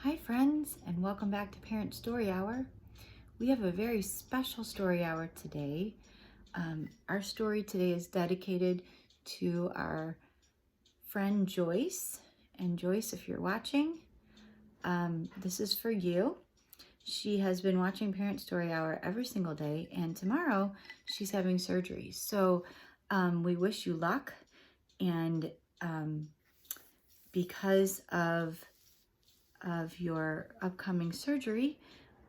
Hi friends, and welcome back to Parent Story Hour. We have a very special story hour today. Our story today is dedicated to our friend Joyce. And Joyce, if you're watching, this is for you. She has been watching Parent Story Hour every single day, and tomorrow she's having surgery. So we wish you luck, and because of your upcoming surgery,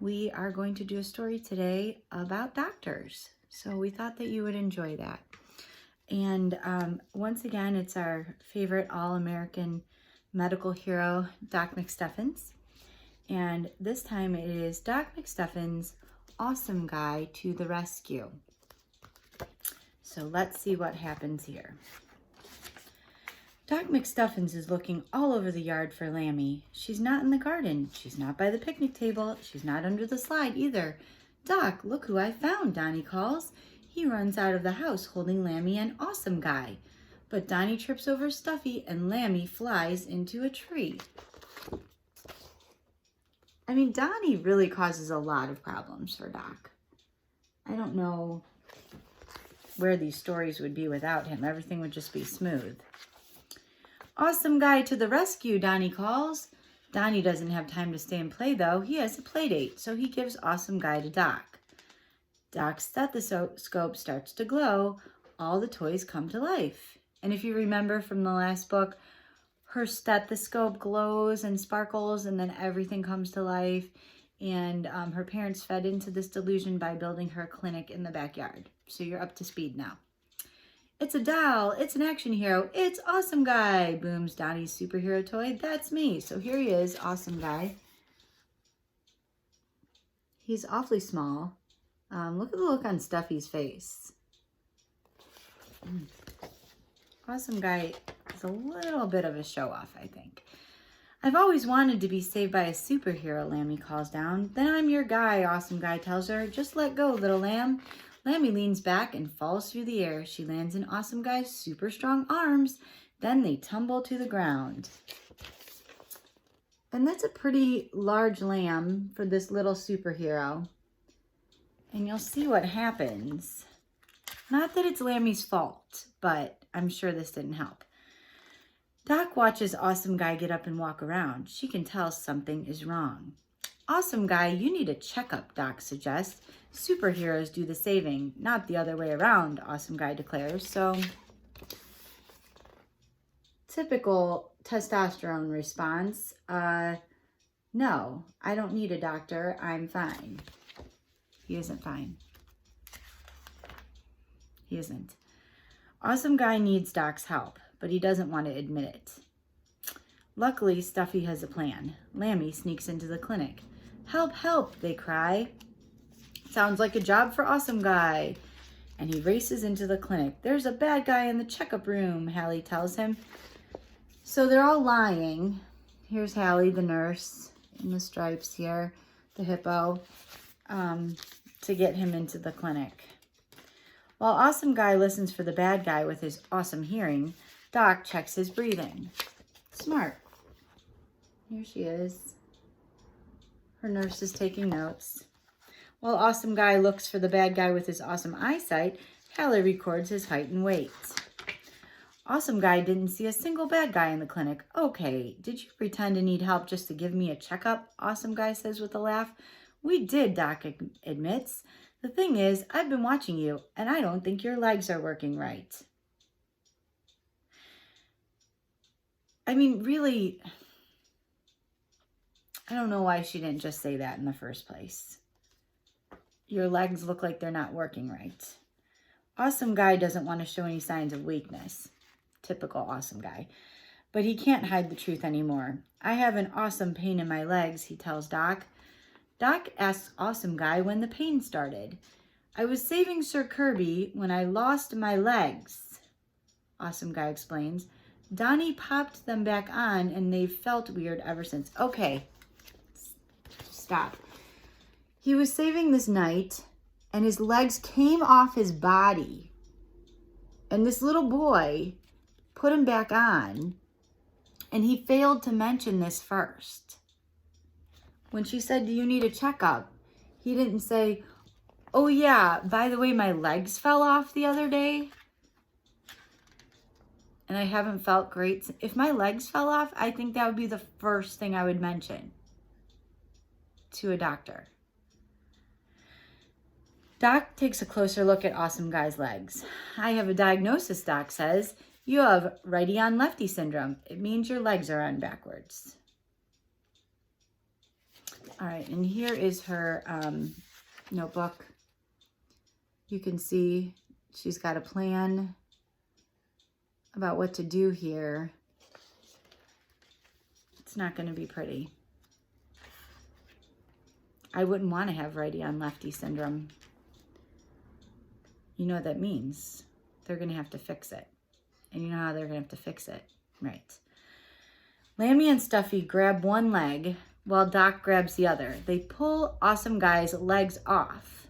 we are going to do a story today about doctors. So we thought that you would enjoy that. And once again, it's our favorite all-American medical hero, Doc McStuffins. And this time it is Doc McStuffins' awesome guy to the rescue. So let's see what happens here. Doc McStuffins is looking all over the yard for Lammy. She's not in the garden. She's not by the picnic table. She's not under the slide either. Doc, look who I found, Donnie calls. He runs out of the house holding Lammy and Awesome Guy. But Donnie trips over Stuffy and Lammy flies into a tree. I mean, Donnie really causes a lot of problems for Doc. I don't know where these stories would be without him. Everything would just be smooth. Awesome Guy to the rescue, Donnie calls. Donnie doesn't have time to stay and play, though. He has a play date, so he gives Awesome Guy to Doc. Doc's stethoscope starts to glow. All the toys come to life. And if you remember from the last book, her stethoscope glows and sparkles, and then everything comes to life. And her parents fed into this delusion by building her a clinic in the backyard. So you're up to speed now. It's a doll. It's an action hero. It's Awesome Guy, booms Donnie's superhero toy. That's me. So here he is, Awesome Guy. He's awfully small. Look at the look on Stuffy's face. Awesome Guy is a little bit of a show-off, I think. I've always wanted to be saved by a superhero, Lammy calls down. Then I'm your guy, Awesome Guy tells her. Just let go, little lamb. Lammy leans back and falls through the air. She lands in Awesome Guy's super strong arms. Then they tumble to the ground. And that's a pretty large lamb for this little superhero. And you'll see what happens. Not that it's Lammy's fault, but I'm sure this didn't help. Doc watches Awesome Guy get up and walk around. She can tell something is wrong. Awesome Guy, you need a checkup, Doc suggests. Superheroes do the saving, not the other way around, Awesome Guy declares. So, typical testosterone response. No, I don't need a doctor. I'm fine. He isn't fine. He isn't. Awesome Guy needs Doc's help, but he doesn't want to admit it. Luckily, Stuffy has a plan. Lammy sneaks into the clinic. Help, help, they cry. Sounds like a job for Awesome Guy. And he races into the clinic. There's a bad guy in the checkup room, Hallie tells him. So they're all lying. Here's Hallie, the nurse, in the stripes here, the hippo, to get him into the clinic. While Awesome Guy listens for the bad guy with his awesome hearing, Doc checks his breathing. Smart. Here she is. Her nurse is taking notes. While Awesome Guy looks for the bad guy with his awesome eyesight, Hallie records his height and weight. Awesome Guy didn't see a single bad guy in the clinic. Okay, did you pretend to need help just to give me a checkup? Awesome Guy says with a laugh. We did, Doc admits. The thing is, I've been watching you, and I don't think your legs are working right. I mean, really, I don't know why she didn't just say that in the first place. Your legs look like they're not working right. Awesome Guy doesn't want to show any signs of weakness. Typical Awesome Guy. But he can't hide the truth anymore. I have an awesome pain in my legs, he tells Doc. Doc asks Awesome Guy when the pain started. I was saving Sir Kirby when I lost my legs, Awesome Guy explains. Donnie popped them back on and they've felt weird ever since. Okay, stop. He was saving this night and his legs came off his body. And this little boy put him back on and he failed to mention this first. When she said, do you need a checkup? He didn't say, oh yeah, by the way, my legs fell off the other day and I haven't felt great. If my legs fell off, I think that would be the first thing I would mention to a doctor. Doc takes a closer look at Awesome Guy's legs. I have a diagnosis, Doc says. You have righty on lefty syndrome. It means your legs are on backwards. All right, and here is her notebook. You can see she's got a plan about what to do here. It's not going to be pretty. I wouldn't want to have righty on lefty syndrome. You know what that means. They're going to have to fix it. And you know how they're going to have to fix it. Right. Lammy and Stuffy grab one leg while Doc grabs the other. They pull Awesome Guy's legs off.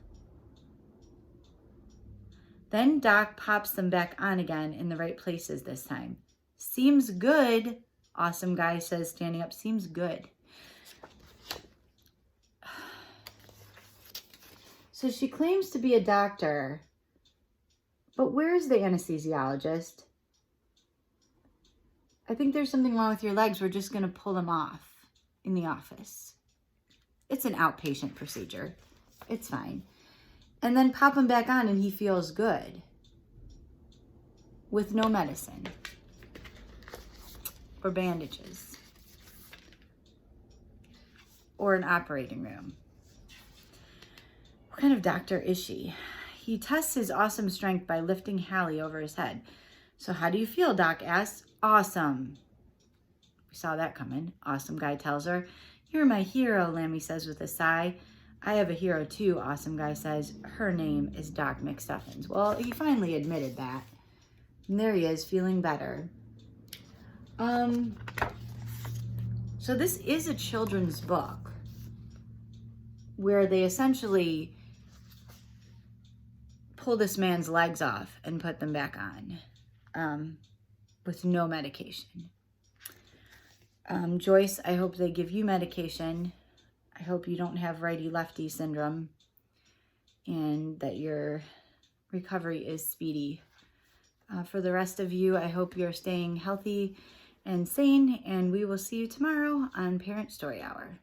Then Doc pops them back on again in the right places this time. Seems good, Awesome Guy says, standing up. Seems good. So she claims to be a doctor, but where's the anesthesiologist? I think there's something wrong with your legs. We're just going to pull them off in the office. It's an outpatient procedure. It's fine. And then pop him back on and he feels good with no medicine or bandages or an operating room. What kind of doctor is she? He tests his awesome strength by lifting Hallie over his head. So how do you feel, Doc asks. Awesome. We saw that coming. Awesome Guy tells her. You're my hero, Lammy says with a sigh. I have a hero too, Awesome Guy says. Her name is Doc McStuffins. Well, he finally admitted that. And there he is, feeling better. So this is a children's book where they essentially pull this man's legs off and put them back on with no medication. Joyce, I hope they give you medication. I hope you don't have righty-lefty syndrome and that your recovery is speedy. For the rest of you, I hope you're staying healthy and sane, and we will see you tomorrow on Parent Story Hour.